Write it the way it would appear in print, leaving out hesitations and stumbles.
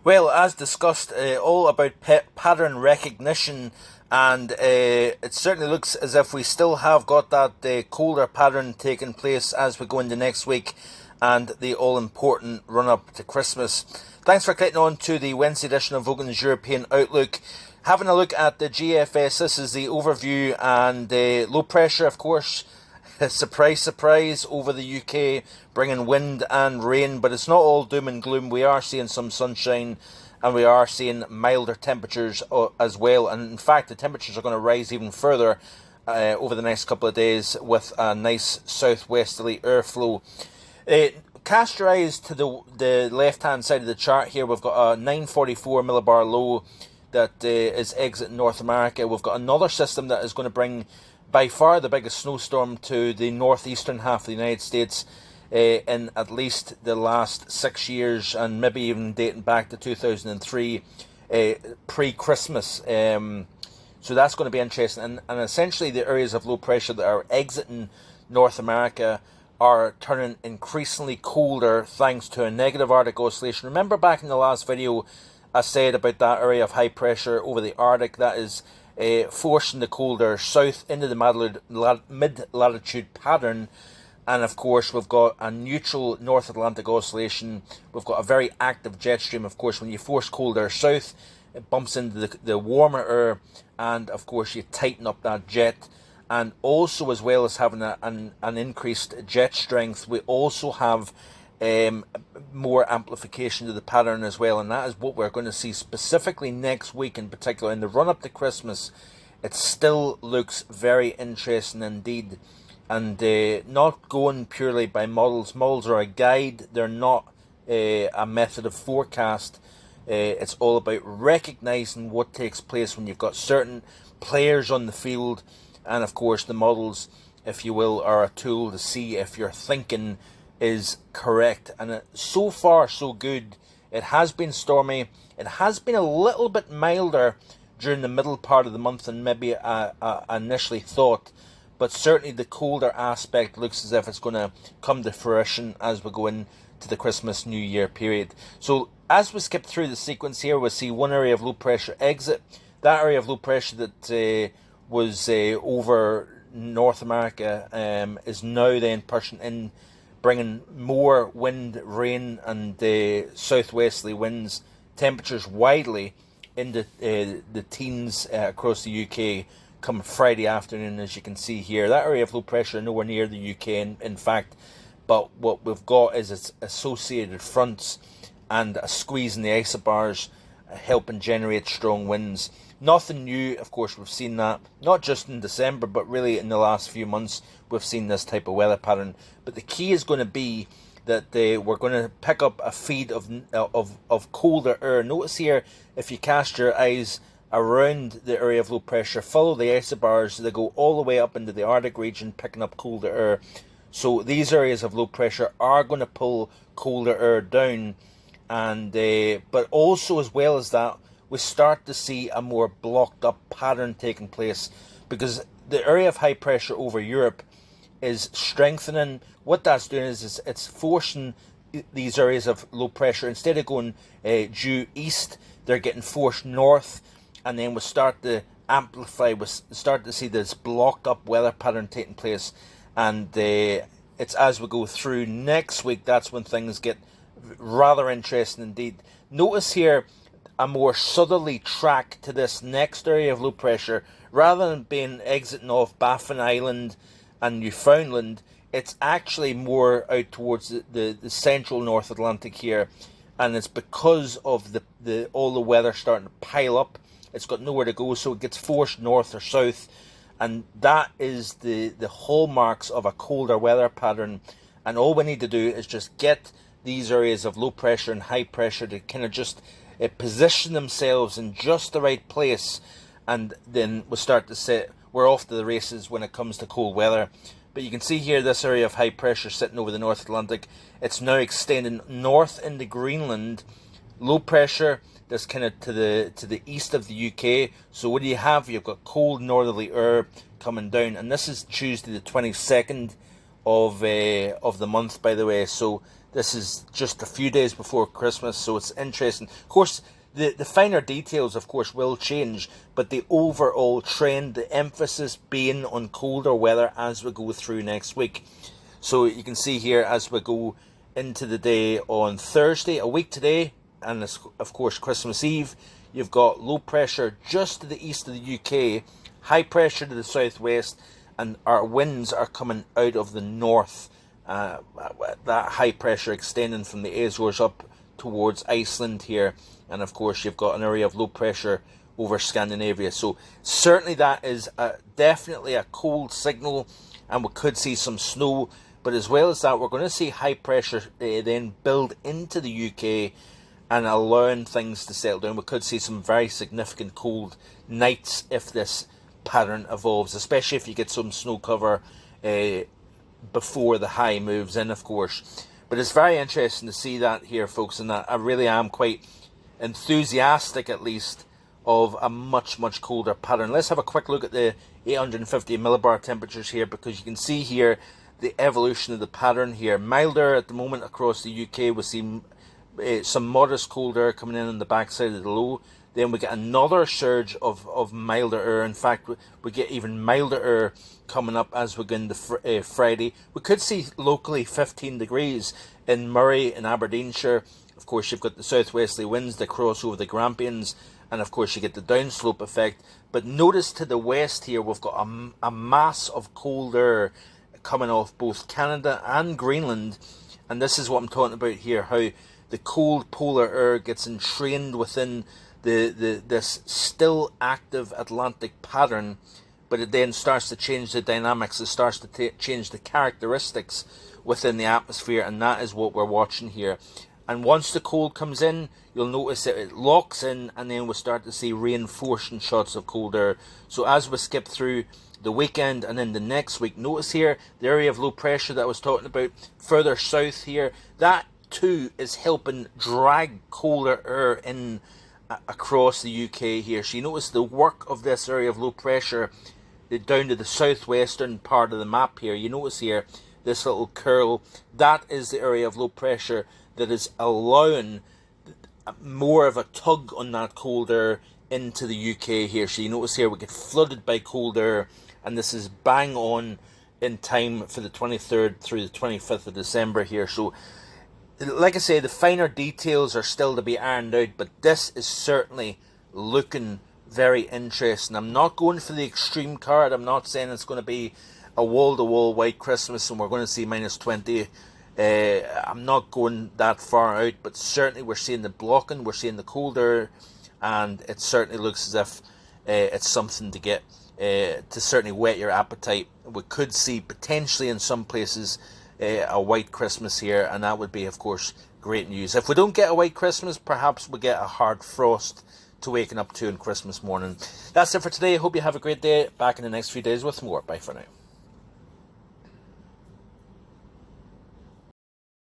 Well, as discussed, all about pattern recognition, and it certainly looks as if we still have got that colder pattern taking place as we go into next week and the all-important run-up to Christmas. Thanks for clicking on to the Wednesday edition of Vogan's European Outlook. Having a look at the GFS, this is the overview, and low pressure, of course, surprise, surprise, over the UK, bringing wind and rain, but it's not all doom and gloom. We are seeing some sunshine, and we are seeing milder temperatures as well. And in fact, the temperatures are going to rise even further over the next couple of days with a nice southwesterly airflow. Cast your eyes to the left-hand side of the chart here. We've got a 944 millibar low that is exiting North America. We've got another system that is going to bring by far the biggest snowstorm to the northeastern half of the United States in at least the last 6 years, and maybe even dating back to 2003, pre-Christmas. So that's going to be interesting. And essentially the areas of low pressure that are exiting North America are turning increasingly colder thanks to a negative Arctic oscillation. Remember back in the last video I said about that area of high pressure over the Arctic that is forcing the colder south into the mid-latitude pattern. And of course we've got a neutral North Atlantic oscillation. We've got a very active jet stream. Of course, when you force colder south, it bumps into the warmer air, and of course you tighten up that jet. And also, as well as having an increased jet strength, we also have more amplification to the pattern as well, and that is what we're going to see specifically next week in particular. In the run-up to Christmas, it still looks very interesting indeed, and not going purely by models. Models are a guide, they're not a method of forecast. It's all about recognizing what takes place when you've got certain players on the field, and of course the models, if you will, are a tool to see if your thinking is correct. And so far so good. It has been stormy. It has been a little bit milder during the middle part of the month than maybe I initially thought, but certainly the colder aspect looks as if it's going to come to fruition as we go into the Christmas New Year period. So as we skip through the sequence here, we'll see one area of low pressure exit. That area of low pressure that was over North America is now then pushing in, bringing more wind, rain, and southwesterly winds, temperatures widely into the teens across the UK come Friday afternoon, as you can see here. That area of low pressure nowhere near the UK, in fact, but what we've got is its associated fronts and a squeeze in the isobars helping generate strong winds. Nothing new, of course. We've seen that not just in December, but really in the last few months we've seen this type of weather pattern. But the key is going to be that we're going to pick up a feed of colder air. Notice here, if you cast your eyes around the area of low pressure, follow the isobars, they go all the way up into the Arctic region, picking up colder air. So these areas of low pressure are going to pull colder air down, and but also, as well as that, we start to see a more blocked up pattern taking place, because the area of high pressure over Europe is strengthening. What that's doing is it's forcing these areas of low pressure, instead of going due east, they're getting forced north, and then we start to amplify, we start to see this blocked up weather pattern taking place. And it's as we go through next week, that's when things get rather interesting indeed. Notice here a more southerly track to this next area of low pressure. Rather than being exiting off Baffin Island and Newfoundland, it's actually more out towards the central North Atlantic here, and it's because of the all the weather starting to pile up. It's got nowhere to go, so it gets forced north or south, and that is the hallmarks of a colder weather pattern. And all we need to do is just get these areas of low pressure and high pressure to kind of just position themselves in just the right place, and then we'll start to say we're off to the races when it comes to cold weather. But you can see here this area of high pressure sitting over the North Atlantic. It's now extending north into Greenland. Low pressure that's kind of to the east of the UK. So what do you have? You've got cold northerly air coming down, and this is Tuesday the 22nd of the month, by the way. So This is just a few days before Christmas, so it's interesting. Of course, the finer details, of course, will change, but the overall trend, the emphasis being on colder weather as we go through next week. So you can see here as we go into the day on Thursday, a week today, and of course Christmas Eve, you've got low pressure just to the east of the UK, high pressure to the southwest, and our winds are coming out of the north. That high pressure extending from the Azores up towards Iceland here, and of course you've got an area of low pressure over Scandinavia. So certainly that is definitely a cold signal, and we could see some snow. But as well as that, we're going to see high pressure then build into the UK and allowing things to settle down. We could see some very significant cold nights if this pattern evolves, especially if you get some snow cover before the high moves in, of course. But it's very interesting to see that here, folks, and I really am quite enthusiastic, at least, of a much, much colder pattern. Let's have a quick look at the 850 millibar temperatures here, because you can see here the evolution of the pattern here. Milder at the moment across the UK. We see some modest cold air coming in on the backside of the low. Then we get another surge of milder air. In fact, we get even milder air coming up as we go into Friday. We could see locally 15 degrees in Murray and Aberdeenshire. Of course, you've got the southwesterly winds that cross over the Grampians, and of course you get the downslope effect. But notice to the west here, we've got a mass of cold air coming off both Canada and Greenland, and this is what I'm talking about here, how the cold polar air gets entrained within this still active Atlantic pattern, but it then starts to change the dynamics. It starts to change the characteristics within the atmosphere, and that is what we're watching here. And once the cold comes in, you'll notice that it locks in, and then we'll start to see reinforcing shots of cold air. So as we skip through the weekend and then the next week, notice here the area of low pressure that I was talking about further south here, that too is helping drag colder air in across the UK here. So you notice the work of this area of low pressure down to the southwestern part of the map here. You notice here this little curl, that is the area of low pressure that is allowing more of a tug on that cold air into the UK here. So you notice here we get flooded by cold air, and this is bang on in time for the 23rd through the 25th of December here. So like I say, the finer details are still to be ironed out, but this is certainly looking very interesting. I'm not going for the extreme card. I'm not saying it's going to be a wall-to-wall white Christmas and we're going to see minus 20. I'm not going that far out, but certainly we're seeing the blocking, we're seeing the cold air, and it certainly looks as if it's something to get to certainly whet your appetite. We could see potentially in some places a white Christmas here, and that would be, of course, great news. If we don't get a white Christmas, perhaps we get a hard frost to waken up to on Christmas morning. That's it for today. I hope you have a great day. Back in the next few days with more. Bye for now.